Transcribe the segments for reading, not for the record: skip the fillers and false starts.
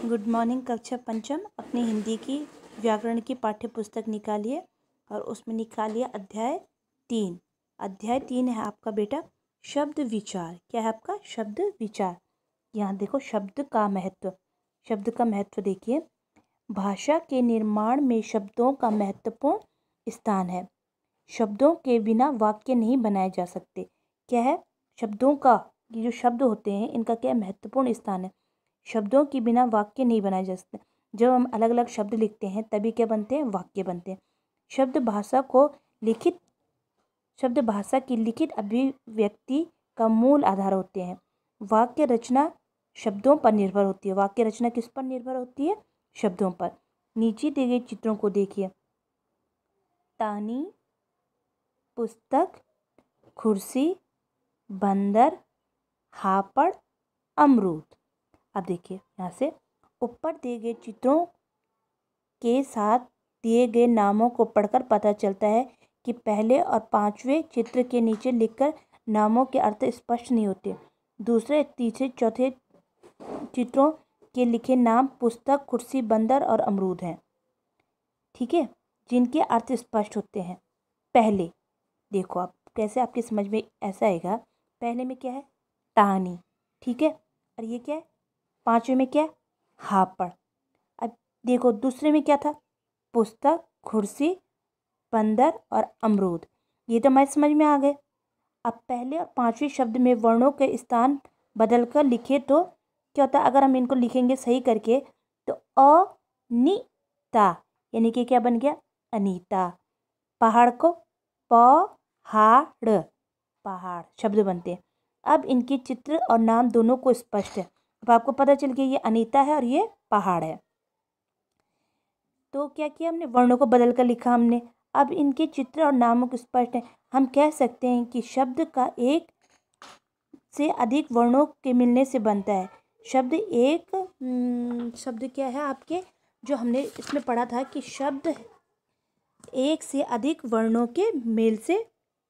Good morning. कक्षा पंचम अपनी हिंदी की व्याकरण की पाठ्य पुस्तक निकालिए और उसमें निकालिए अध्याय 3। अध्याय 3 है आपका बेटा शब्द विचार। क्या है आपका? शब्द विचार। यहाँ देखो शब्द का महत्व। शब्द का महत्व देखिए, भाषा के निर्माण में शब्दों का महत्वपूर्ण स्थान है। शब्दों के बिना वाक्य नहीं बनाए जा सकते। क्या है? शब्दों का, ये जो शब्द होते हैं इनका क्या महत्वपूर्ण स्थान है। शब्दों के बिना वाक्य नहीं बनाए जा सकते। जब हम अलग अलग शब्द लिखते हैं तभी क्या बनते हैं? वाक्य बनते हैं। शब्द भाषा की लिखित अभिव्यक्ति का मूल आधार होते हैं। वाक्य रचना शब्दों पर निर्भर होती है। वाक्य रचना किस पर निर्भर होती है? शब्दों पर। नीचे दिए गए चित्रों को देखिए। तानी, पुस्तक, कुर्सी, बंदर, हापड़, अमरूद। अब देखिए यहाँ से ऊपर दिए गए चित्रों के साथ दिए गए नामों को पढ़कर पता चलता है कि पहले और पांचवें चित्र के नीचे लिखकर नामों के अर्थ स्पष्ट नहीं होते। दूसरे, तीसरे, चौथे चित्रों के लिखे नाम पुस्तक, कुर्सी, बंदर और अमरूद हैं, ठीक है, जिनके अर्थ स्पष्ट होते हैं। पहले देखो आप कैसे आपकी समझ में ऐसा आएगा। पहले में क्या है? टहनी, ठीक है। और ये क्या है? पांचवें में क्या है? हापड़। अब देखो दूसरे में क्या था? पुस्तक, कुर्सी, बंदर और अमरूद। ये तो हमारी समझ में आ गए। अब पहले और पांचवें शब्द में वर्णों के स्थान बदलकर लिखे तो क्या होता है? अगर हम इनको लिखेंगे सही करके तो अनिता यानी कि क्या बन गया? अनीता। पहाड़ को पहाड़, पहाड़ शब्द बनते हैं। अब इनके चित्र और नाम दोनों को स्पष्ट है। अब आपको पता चल गया ये अनीता है और ये पहाड़ है। तो क्या किया हमने? वर्णों को बदल कर लिखा हमने। अब इनके चित्र और नामों को स्पष्ट है। हम कह सकते हैं कि शब्द का एक से अधिक वर्णों के मिलने से बनता है। शब्द क्या है आपके, जो हमने इसमें पढ़ा था कि शब्द एक से अधिक वर्णों के मेल से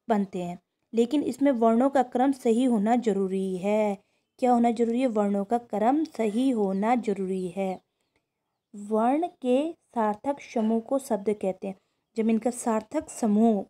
बनते हैं, लेकिन इसमें वर्णों का क्रम सही होना जरूरी है। क्या होना जरूरी है? वर्णों का क्रम सही होना जरूरी है। वर्ण के सार्थक समूह को शब्द कहते हैं। जब इनका सार्थक समूह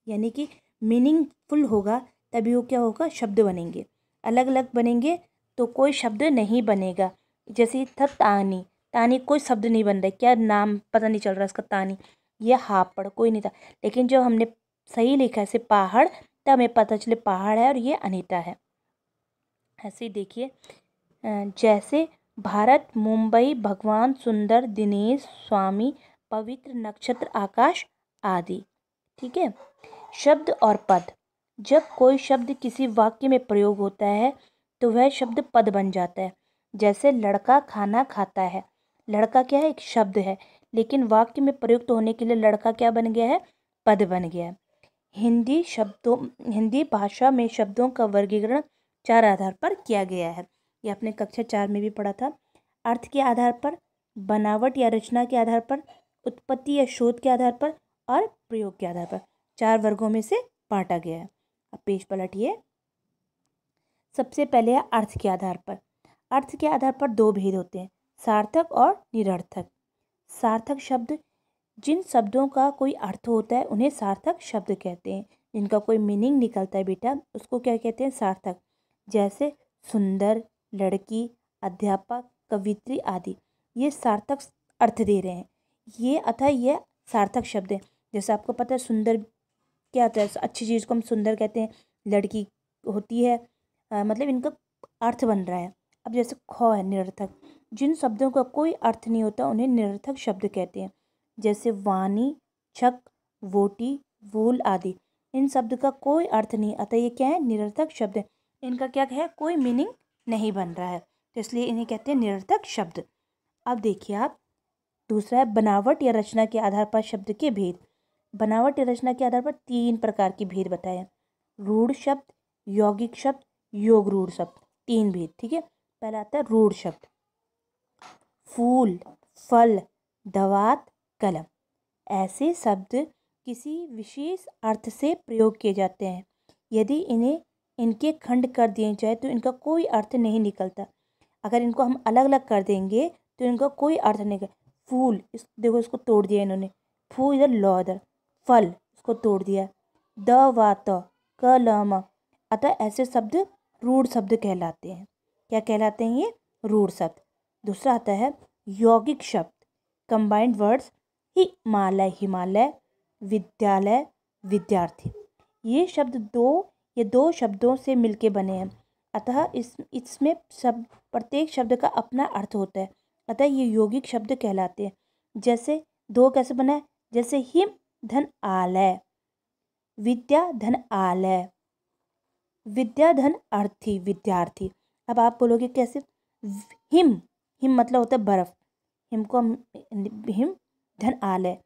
यानी कि मीनिंगफुल होगा तभी वो क्या होगा? शब्द बनेंगे। अलग अलग बनेंगे तो कोई शब्द नहीं बनेगा। जैसे था तानी, तानी कोई शब्द नहीं बन रहा है। क्या नाम पता नहीं चल रहा इसका? तानी। यह हापड़ कोई नहीं था, लेकिन जब हमने सही लिखा है पहाड़ तब हमें पता चले पहाड़ है और ये अनीता है। ऐसे ही देखिए, जैसे भारत, मुंबई, भगवान, सुंदर, दिनेश, स्वामी, पवित्र, नक्षत्र, आकाश आदि, ठीक है। शब्द और पद। जब कोई शब्द किसी वाक्य में प्रयोग होता है तो वह शब्द पद बन जाता है। जैसे लड़का खाना खाता है। लड़का क्या है? एक शब्द है, लेकिन वाक्य में प्रयुक्त होने के लिए लड़का क्या बन गया है? पद बन गया है। हिंदी भाषा में शब्दों का वर्गीकरण 4 आधार पर किया गया है। ये आपने कक्षा 4 में भी पढ़ा था। अर्थ के आधार पर, बनावट या रचना के आधार पर, उत्पत्ति या शोध के आधार पर और प्रयोग के आधार पर 4 वर्गों में से बांटा गया है। अब पेज पलटिए। सबसे पहले है अर्थ के आधार पर। अर्थ के आधार पर 2 भेद होते हैं, सार्थक और निरर्थक। सार्थक शब्द, जिन शब्दों का कोई अर्थ होता है उन्हें सार्थक शब्द कहते हैं। जिनका कोई मीनिंग निकलता है बेटा उसको क्या कहते हैं? सार्थक। जैसे सुंदर, लड़की, अध्यापक, कवित्री आदि, ये सार्थक अर्थ दे रहे हैं। ये सार्थक शब्द है। जैसे आपको पता है सुंदर क्या होता है? अच्छी चीज़ को हम सुंदर कहते हैं। लड़की होती है, मतलब इनका अर्थ बन रहा है। अब जैसे ख है निरर्थक। जिन शब्दों का कोई अर्थ नहीं होता उन्हें निरर्थक शब्द कहते हैं। जैसे वाणी, छक, वोटी, वूल आदि, इन शब्द का कोई अर्थ नहीं, अतः ये क्या है? निरर्थक शब्द है। इनका क्या है? कोई मीनिंग नहीं बन रहा है, तो इसलिए इन्हें कहते हैं निरर्थक शब्द। अब देखिए आप, दूसरा है बनावट या रचना के आधार पर शब्द के भेद। बनावट या रचना के आधार पर 3 प्रकार के भेद बताए। रूढ़ शब्द, यौगिक शब्द, योग रूढ़ शब्द, 3 भेद, ठीक है। पहला आता है रूढ़ शब्द। फूल, फल, दवात, कलम, ऐसे शब्द किसी विशेष अर्थ से प्रयोग किए जाते हैं। यदि इनके खंड कर दिए जाए तो इनका कोई अर्थ नहीं निकलता। अगर इनको हम अलग अलग कर देंगे तो इनका कोई अर्थ नहीं है। फूल, इस देखो इसको तोड़ दिया इन्होंने, फू इधर लौ इधर, फल इसको तोड़ दिया, द वा त क ल म, अतः ऐसे शब्द रूढ़ शब्द कहलाते हैं। क्या कहलाते हैं ये? रूढ़ शब्द। दूसरा आता है यौगिक शब्द, कंबाइंड वर्ड्स, हिमालय हिमालय, विद्यालय विद्यार्थी। ये दो शब्दों से मिलके बने हैं, अतः इसमें सब प्रत्येक शब्द का अपना अर्थ होता है, अतः ये यौगिक शब्द कहलाते हैं। जैसे दो कैसे बना है? जैसे हिम धन आलय, विद्या धन आलय, विद्या धन अर्थी विद्यार्थी। अब आप बोलोगे कैसे? हिम, हिम मतलब होता है बर्फ, हिम को हम हिम धन आलय,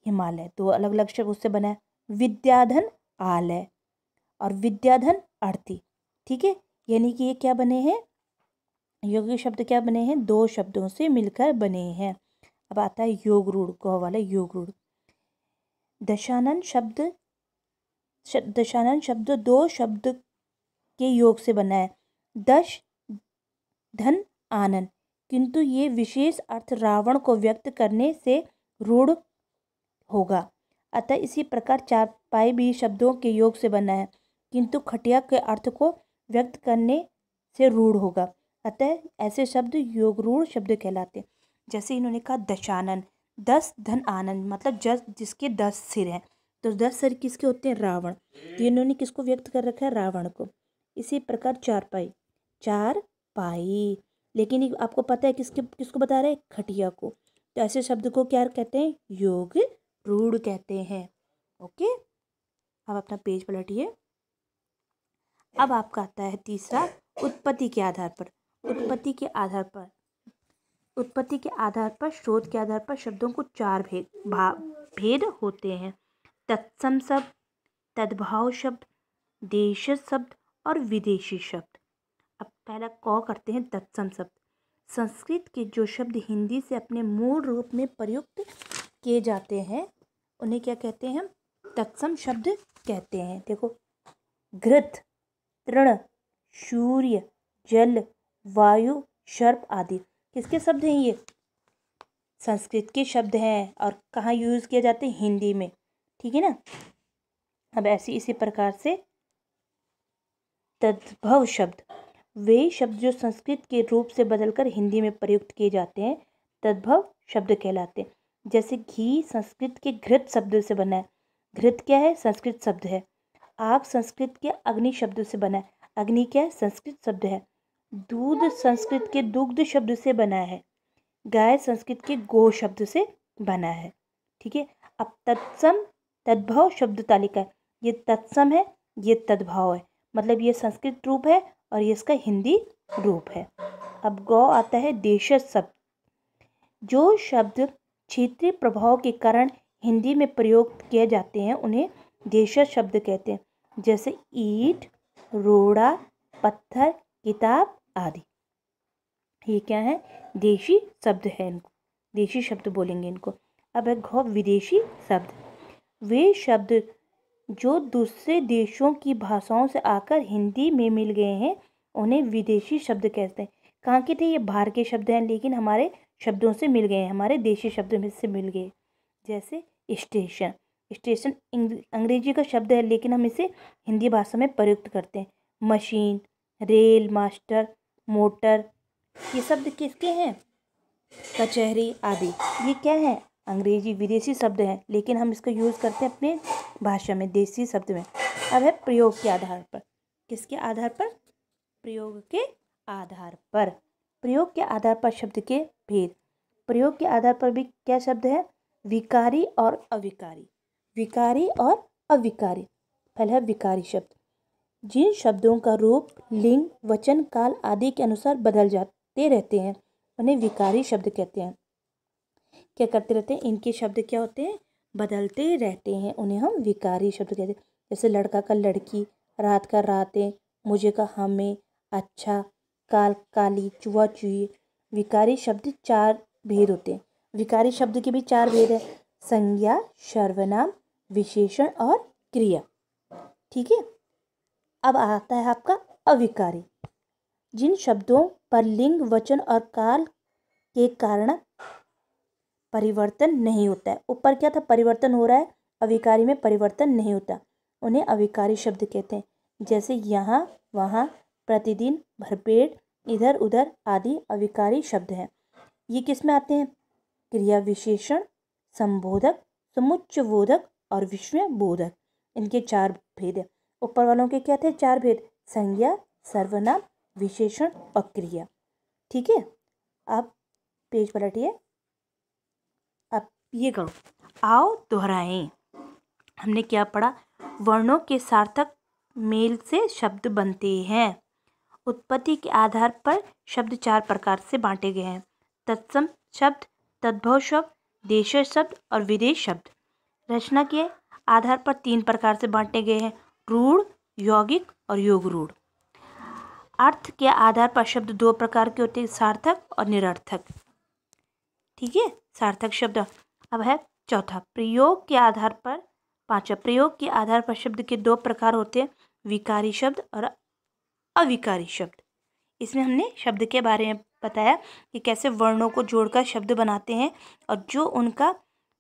हिमालय, दो अलग अलग शब्द उससे बना है। विद्याधन आलय और विद्याधन अर्थी। ठीक है, यानी कि ये क्या बने हैं? यौगिक शब्द क्या बने हैं? दो शब्दों से मिलकर बने हैं। अब आता है योग रूढ़, गौ वाला योग रूढ़। दशानन शब्द दो शब्द के योग से बना है, दश धन आनन, किंतु ये विशेष अर्थ रावण को व्यक्त करने से रूढ़ होगा। अतः इसी प्रकार चारपाई भी शब्दों के योग से बना है, किंतु खटिया के अर्थ को व्यक्त करने से रूढ़ होगा। अतः ऐसे शब्द योग रूढ़ शब्द कहलाते हैं। जैसे इन्होंने कहा दशानन, 10 धन आनंद, मतलब जिसके 10 सिर हैं। तो 10 सिर किसके होते हैं? रावण। तो इन्होंने किसको व्यक्त कर रखा है? रावण को। इसी प्रकार चारपाई, चार पाई, लेकिन आपको पता है किसको बता रहे हैं? खटिया को। तो ऐसे शब्द को क्या कहते हैं? योग रूढ़ कहते हैं। ओके, अब अपना पेज पलटिए। अब आपका आता है तीसरा, उत्पत्ति के आधार पर। उत्पत्ति के आधार पर स्रोत के आधार पर शब्दों को चार भेद होते हैं। तत्सम शब्द, तद्भाव शब्द, देश शब्द और विदेशी शब्द। अब पहला क करते हैं तत्सम शब्द। संस्कृत के जो शब्द हिंदी से अपने मूल रूप में प्रयुक्त किए जाते हैं उन्हें क्या कहते हैं? हम तत्सम शब्द कहते हैं। देखो, घृत, तृण, सूर्य, जल, वायु, सर्प आदि किसके शब्द हैं? ये संस्कृत के शब्द हैं और कहाँ यूज किए जाते हैं? हिंदी में। ठीक है ना। अब इसी प्रकार से तद्भव शब्द, वे शब्द जो संस्कृत के रूप से बदलकर हिंदी में प्रयुक्त किए जाते हैं तद्भव शब्द कहलाते हैं। जैसे घी संस्कृत के घृत शब्द से बना है। घृत क्या है? संस्कृत शब्द है। आग संस्कृत के अग्नि शब्द से बना है। अग्नि क्या है? संस्कृत शब्द है। दूध संस्कृत के दुग्ध शब्द से बना है। गाय संस्कृत के गो शब्द से बना है। ठीक है। अब तत्सम तद्भव शब्द तालिका है। ये तत्सम है, ये तद्भव है, मतलब ये संस्कृत रूप है और ये इसका हिंदी रूप है। अब गौ आता है देशज शब्द। जो शब्द क्षेत्रीय प्रभाव के कारण हिंदी में प्रयोग किए जाते हैं उन्हें देशज शब्द कहते हैं। जैसे ईंट, रोड़ा, पत्थर, किताब आदि। ये क्या है? देशी शब्द है, इनको देशी शब्द बोलेंगे इनको। अब है घ विदेशी शब्द। वे शब्द जो दूसरे देशों की भाषाओं से आकर हिंदी में मिल गए हैं उन्हें विदेशी शब्द कहते हैं। कहाँ के थे? ये बाहर के शब्द हैं लेकिन हमारे शब्दों से मिल गए हैं, हमारे देशी शब्द में से मिल गए। जैसे स्टेशन, स्टेशन अंग्रेजी का शब्द है लेकिन हम इसे हिंदी भाषा में प्रयुक्त करते हैं। मशीन, रेल, मास्टर, मोटर, ये शब्द किसके हैं? कचहरी आदि, ये क्या है? अंग्रेजी विदेशी शब्द हैं लेकिन हम इसका यूज़ करते हैं अपने भाषा में, देसी शब्द में। अब है प्रयोग के आधार पर। किसके आधार पर? प्रयोग के आधार पर। प्रयोग के आधार पर शब्द के भेद। प्रयोग के आधार पर भी क्या शब्द है? विकारी और अविकारी। विकारी और अविकारी। पहला है विकारी शब्द। जिन शब्दों का रूप, लिंग, वचन, काल आदि के अनुसार बदल जाते रहते हैं उन्हें विकारी शब्द कहते हैं। क्या करते रहते हैं? इनके शब्द क्या होते हैं? बदलते रहते हैं, उन्हें हम विकारी शब्द कहते हैं। जैसे लड़का का लड़की, रात का रातें, मुझे का हमें, अच्छा, काल काली, चूहा चूही। विकारी शब्द चार भेद होते हैं। विकारी शब्द के भी चार भेद है, संज्ञा, सर्वनाम, विशेषण और क्रिया। ठीक है। अब आता है आपका अविकारी। जिन शब्दों पर लिंग, वचन और काल के कारण परिवर्तन नहीं होता है। ऊपर क्या था, परिवर्तन हो रहा है, अविकारी में परिवर्तन नहीं होता, उन्हें अविकारी शब्द कहते हैं। जैसे यहाँ, वहाँ, प्रतिदिन, भरपेट, इधर उधर आदि अविकारी शब्द हैं। ये किस में आते हैं, क्रिया विशेषण, संबोधक, समुच्चयबोधक और विस्मयबोधक। इनके 4 भेद हैं। ऊपर वालों के क्या थे, 4 भेद, संज्ञा, सर्वनाम, विशेषण और क्रिया। ठीक है, आप पेज पलटिए। अब ये करो, आओ दोहराएं। हमने क्या पढ़ा, वर्णों के सार्थक मेल से शब्द बनते हैं। उत्पत्ति के आधार पर शब्द 4 प्रकार से बांटे गए हैं, तत्सम शब्द, तद्भव शब्द, देशज शब्द और विदेश शब्द। रचना के आधार पर 3 प्रकार से बांटे गए हैं, रूढ़, यौगिक और योग रूढ़। अर्थ के आधार पर शब्द 2 प्रकार के होते हैं, सार्थक और निरर्थक। ठीक है, सार्थक शब्द। अब है चौथा, प्रयोग के आधार पर, पांचवा, प्रयोग के आधार पर शब्द के 2 प्रकार होते हैं, विकारी शब्द और अविकारी शब्द। इसमें हमने शब्द के बारे में बताया कि कैसे वर्णों को जोड़कर शब्द बनाते हैं और जो उनका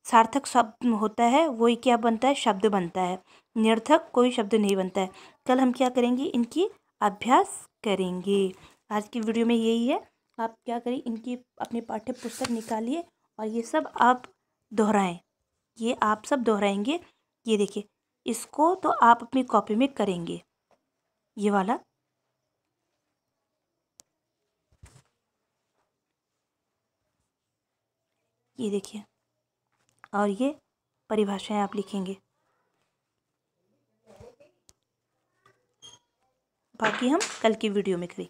सार्थक शब्द होता है वही क्या बनता है, शब्द बनता है। निरर्थक कोई शब्द नहीं बनता है। कल हम क्या करेंगे, इनकी अभ्यास करेंगे। आज की वीडियो में यही है। आप क्या करें, इनकी अपनी पाठ्य पुस्तक निकालिए और ये सब आप दोहराएं। ये आप सब दोहराएंगे। ये देखिए, इसको तो आप अपनी कॉपी में करेंगे, ये वाला। ये देखिए, और ये परिभाषाएं आप लिखेंगे। बाकी हम कल की वीडियो में करेंगे।